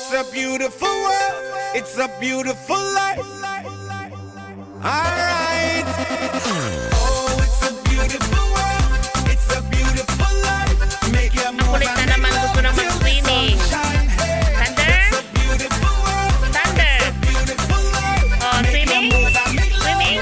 it's a beautiful world. It's a beautiful life. Alright. Oh, it's a beautiful world. It's a beautiful life. Make your move Makulit na naman gusto na mag-swimming. Thunder? Thunder? Oh, swimming? Swimming?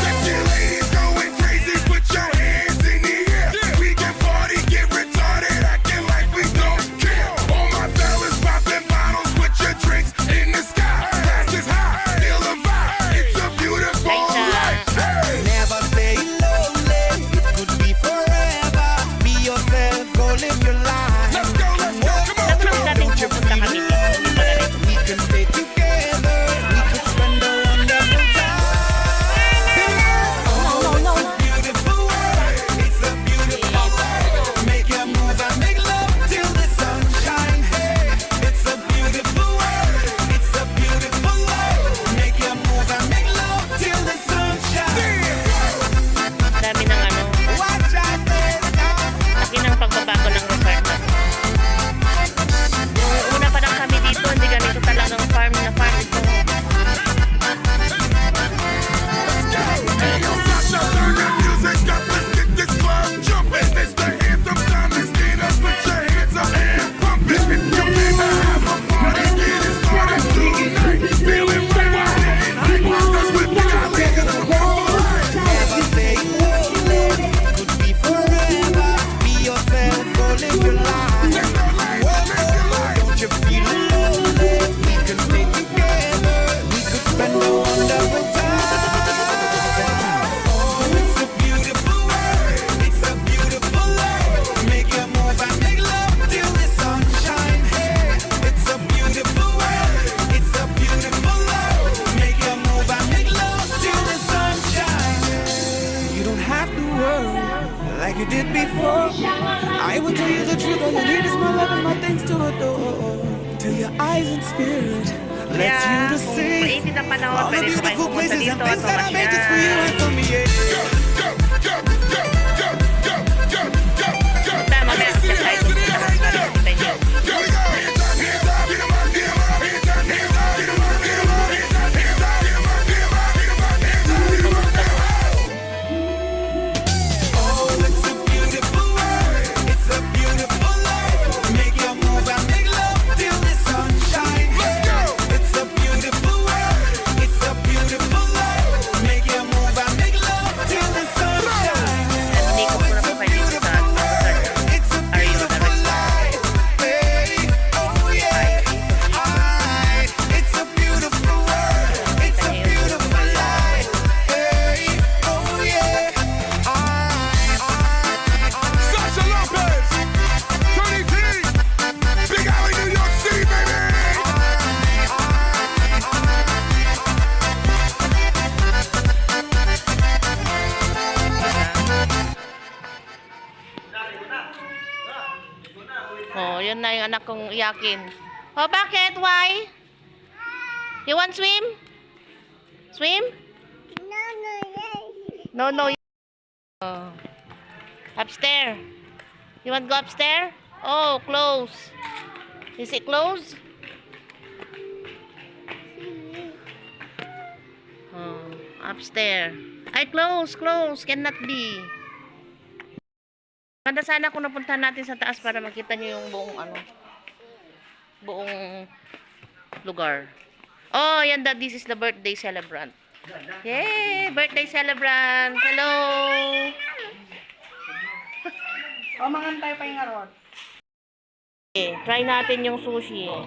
Sexy ladies going crazy, put your hands in the air. We can party, get retarded, acting like we don't care. All my fellas popping bottles, put your drinks in the sky. Glass is high, feel the vibe. It's a beautiful life. Hey. Never stay lonely. It could be forever. Be yourself, go live your life. Let's go, come on. Naman dating pupunta kami dito. Hindi pala dito. We can stay together. We could spend a wonderful time. No. Beautiful world. It's a beautiful world. Make your move and make love till the sun shine. Hey, it's a beautiful world. It's a beautiful world. Make your move and make love till the sun shine. Dami ng ano. Watch out there now. Laki ng pagbabago ng requirement. Yung una pa lang kami dito, hindi ganito talagang farm na farm ito. Hey, yo, Sasha, turn that music up. Let's get this club jumping. It's the anthem time. Let's get up, put your hands up and pump it. If you came to have a party, get it started tonight. Feeling right, high, 'cause with Big Ali, it's a beautiful life. Never stay lonely. Could be forever. Be yourself, go live your life. Live your life, live your life. Don't you feel lonely? We can stay together. We could spend a wonderful time. Oh, it's a beautiful world. It's a beautiful life. Make your move and make love till the sun shine. Hey, it's a beautiful world. It's a beautiful life. Make your move and make love till the sun shine. You don't have to worry like you did before. I will tell you the truth. All you need is my love and my things to adore. Till your eyes and spirit lets you to Kung see mainit ang panahon, all the pwede pa kayo beautiful pumunta places dito and at things that I made just for you pumasyal. and for me. Yeah. Go, go, go, go, go, go, go, go, go. Punta, mamaya Let me see your tayo hands in the pupunta air. para Go, makita go, niyo. go. Here we go. Hands up, hands up. Get 'em up, get 'em up. Hands up, hands up. Get 'em up, get 'em up. Hands up, hands up. Get 'em up, get 'em up. Get 'em up, hands up, get 'em up. Oh, it's a beautiful world. It's a beautiful life. Make your move and make love till the sun shine. Let's go. It's a beautiful world. It's a beautiful life. Make your move and make love till the sun shine. Nandito ko na po kayo dito sa It's a Are you beautiful life. Hey, oh yeah. Alright. It's a beautiful world. It's a beautiful life. Hey, oh yeah. Alright. Sasha Lopez, Tony T, Big Alley, New York City, baby. Oh, yun na yung anak kong iyakin. Oh, bakit? Why? You want swim? Swim? No. Oh. Upstairs. You want go upstairs? Oh, close. Is it close? Oh, upstairs. Ay, close. Cannot be. Ganda sana kung napuntahan natin sa taas para makita nyo yung buong lugar. Oh, yan this is the birthday celebrant. Yay! Birthday celebrant! Hello! O, mangantay pa yung aron. Okay, try natin yung sushi. Oh,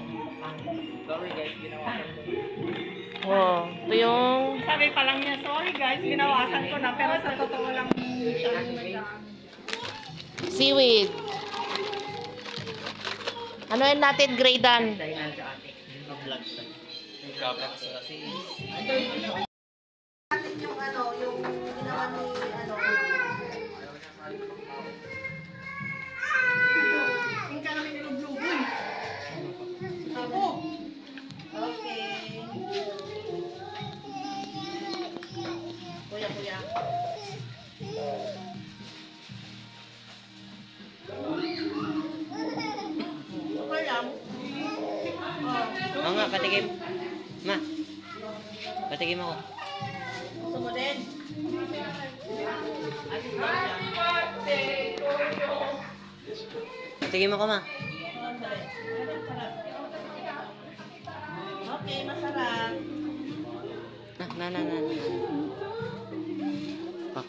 ito yung Sabi pa lang niya, sorry guys, ginawasan ko na. Pero sa totoo lang siya nagdaan. seaweed. Ano yan natin? Gradan. Yung ano, yung ginawa ni ano. Yung ka namin nilubluboy. Ako. Okay. Kuya. Okay lang. Patikim. Ma. Patikim ako. Gusto mo din? Patikim ako, ma. Okay, masarap. Na. Pak.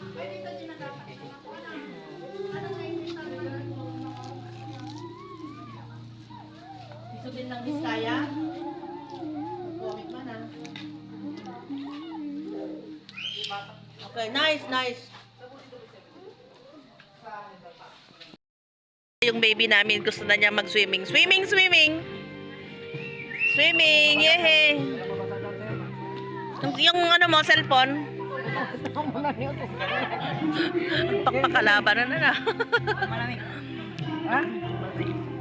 Gusto din ng Biskaya? Comment man ah. Okay, nice. Yung baby namin gusto na niya mag-swimming. Swimming! Yehey! Yung ano mo, cellphone? Pakpakalaban na.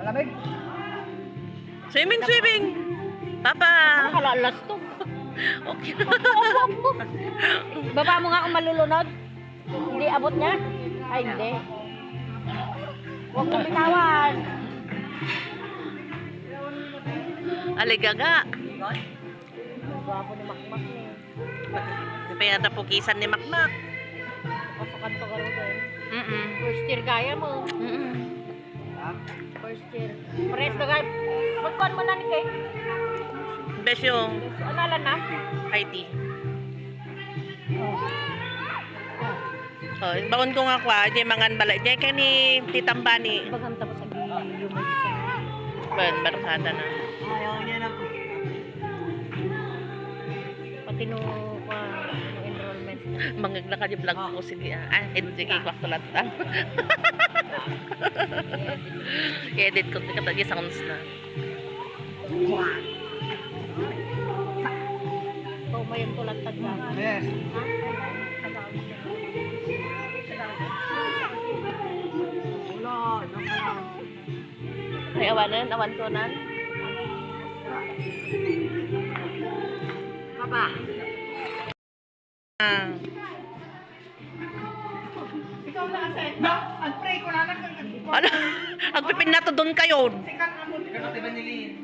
Malamig. Swimming! Papa! Nakalalas to. Okay. Baba mo nga kung malulunod. Hindi abot niya? Ay, hindi. Huwag mo bitawan. Aligaga. Gwapo ni Makmak ni. Pinatapukisan ni Makmak. Pasukan to garo din. Mm-mm. First year kaya mo. Mm-mm. First year. Pares na kaya. Magkuhan mo na ni Kay. Besyo. Analan na? IT. Oh, baon ko nga kwa, di mangan balay. Di kay ni Titambani. Bagang tapos agi yung may kita. Barkada na. Ayaw niya na po. Pati no enrollment. Mangag na ka di vlog ko sige. Sige ko kulat. Edit ko katagi sounds na. Kung may yung tulat tagyan. Yes. Ay awan tunan. Papa. Ikaw na kasi. Ang-pray ko na lang. Ano? Ang pipin na to doon kayo.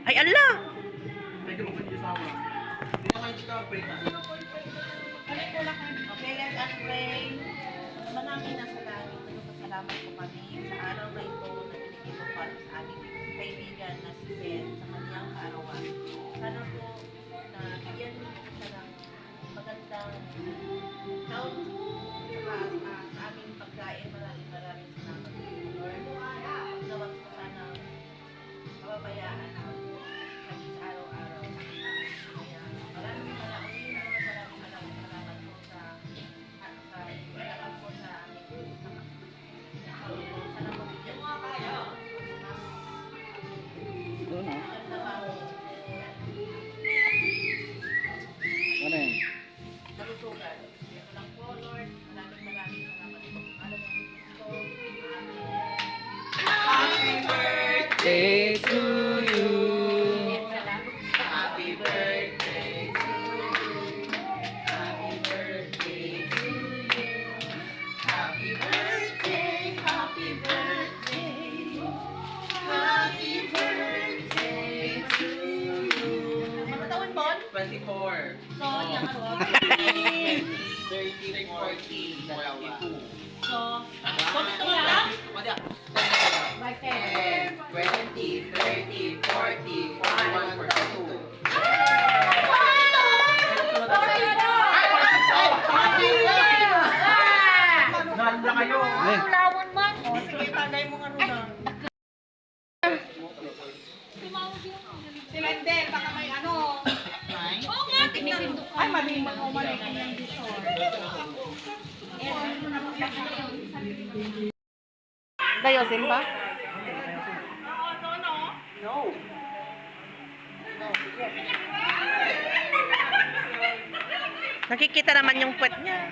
Ay ala. Okay, let us pray. Manangin na sa langit. Salamat po kami sa araw na ito na binigay mo para sa aming kaibigan na si Sen sa kanyang kaarawan. Sana po na bigyan mo siya ng magandang health sa aming pagkain. Maraming salamat po, Lord. Pagdawat po sana kababayaan kami sa araw-araw. Kaya maraming salamat po sa pagdawat po sa aming sana po bigyan mo kayo. Ano yan? Nalusugan. Ito lang po, Lord. Maraming salamat po. Alam mo, gusto. Day to you. Happy birthday to you. Happy birthday to you. Happy birthday, happy birthday. Happy birthday to you. Ano taon, Bon? 24. So, yung ano? 30, 40, 22. So, dito nga lang? Birthday. 20, 30, 40, 41, 42. Nanda kayo. Lawan man. O, sige, tagay mo nga rin. Si Lendel, baka may ano. Oo nga, tignan. Ay, mali. Mali ng dishon. Dayosin ba? No. Nakikita naman yung puwet niya.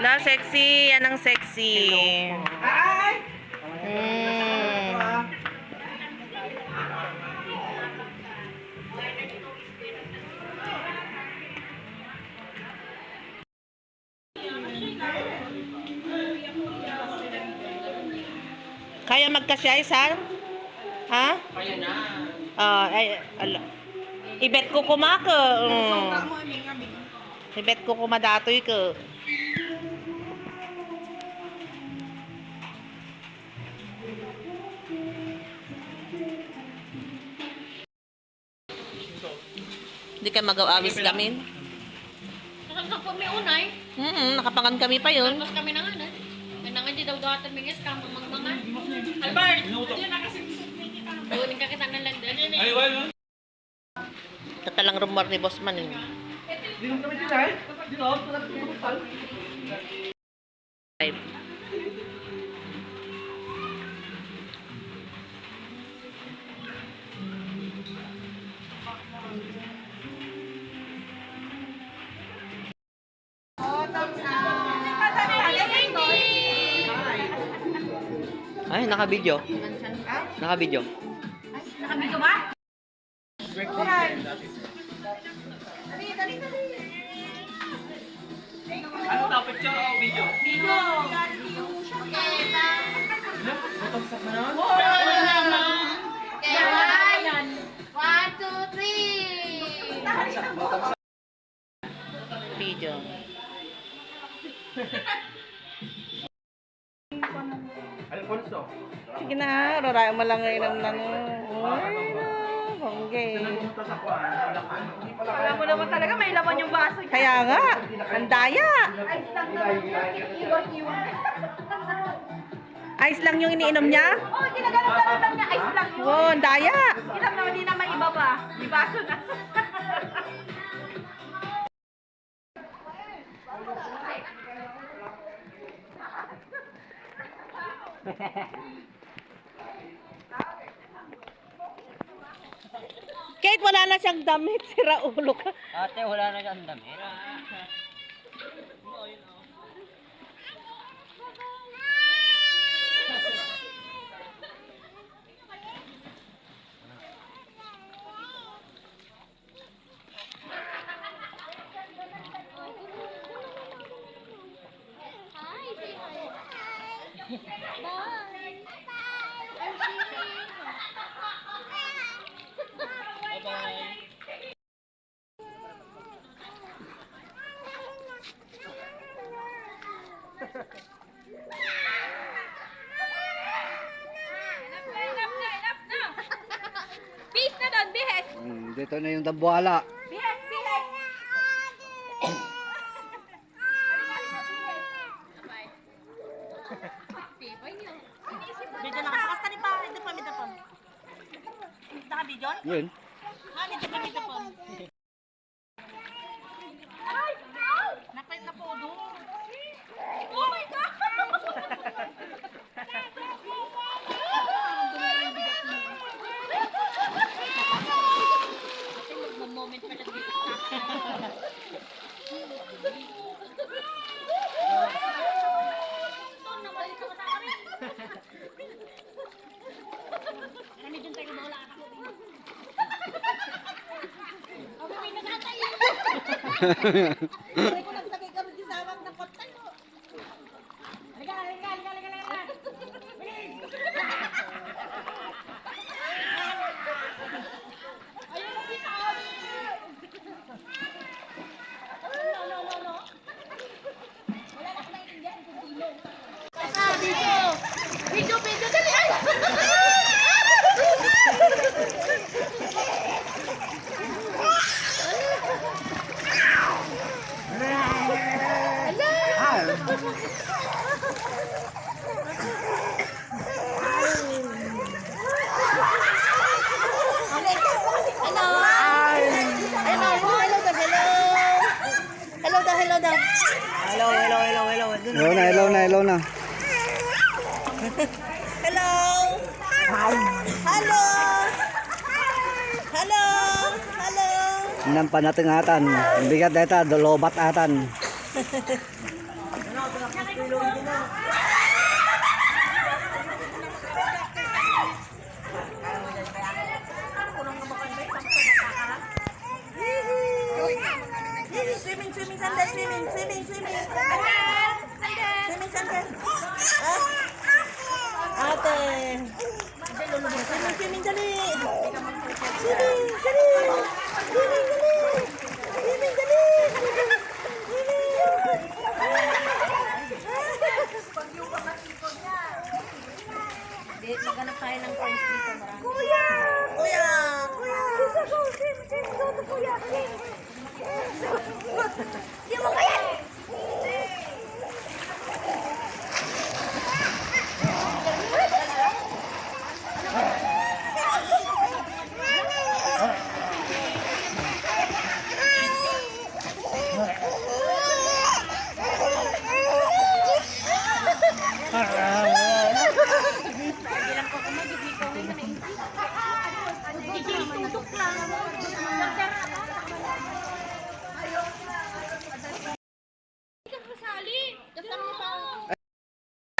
La, sexy. Yan ang sexy. Ay! Mm. kaya magkasya, Sar? Ha? Kaya na. Ibet ko kumaka. Ibet ko kumadatoy ka. Hindi ka mag-awis kami. Nakakapag may unay. Nakapangan kami pa yun. Tapos kami na nga na. Nangan di daw daw mingis ka mga. Albert! Buling ka kita ng London. Tatalang rumor ni Bossman eh. Live. Ay, naka-video. Naka-video. Nakabito ba? Ano dapat siya o video? Video. Video. Alfonso. Sige na, rarayo mo lang ngayon ng Ay na, bongge. Pumunta sa kuwan. Alam mo naman talaga, may laman yung baso. Kaya nga, ang daya. Ice lang yung iniinom niya? Oh, ginagalang lang niya. Ice lang yun. Wow, ang daya. Ilang naman, di naman iba pa. Di baso na. Kate, wala na siyang damit. Sira ulo ka. Ate, wala na siyang damit. Peace na doon, bihes. Dito na yung dambuhala. Bihes, bihes. Video nakatakas ni pa. Ito pa, ito pa. Naka-video? Yun. Ito pa, ito pa. Napait na po doon. Oh my God! Moment pa lang dito. Hindi ko nagsagay kami di sawag ng kotay. Halika, halika, halika, halika, halika. Ayun na si Tawag. No, no, no, no. Wala na akong naiintindihan kung sino. Video! Video, video, dali! Ay! Hello na. Hello! Hello! Hello! Hello! Nang panatingatan. Bigat data, dolobat atan. Swimming sandal, swimming. Swimming sandal. Ate, Maghanap tayo ng coins dito. Marami.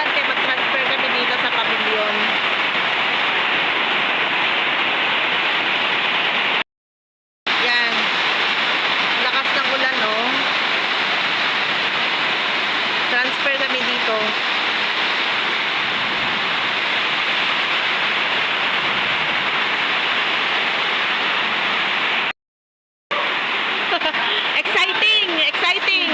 Kaya mag-transfer kami dito sa pavilion. Yan. Lakas ng ulan, no? Transfer kami dito. Exciting! Exciting!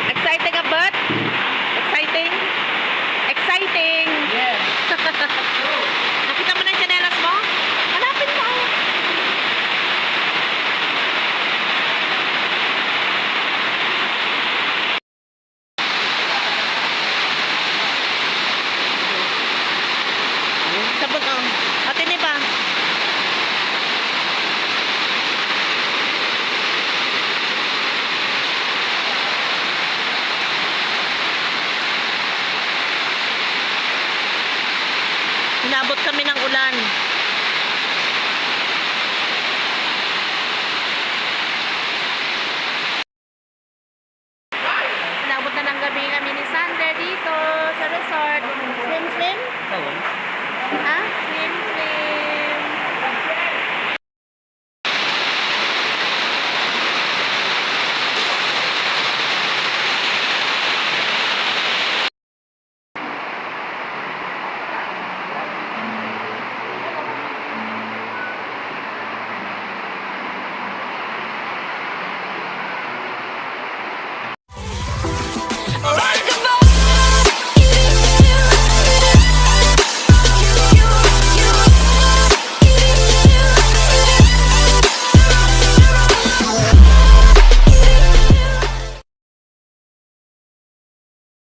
Exciting about? Exciting? Exciting! Yes. Nakita mo na yung tsinelas mo? Hanapin mo. Sabon, oh. Ate ni ba? Inabot kami ng ulan.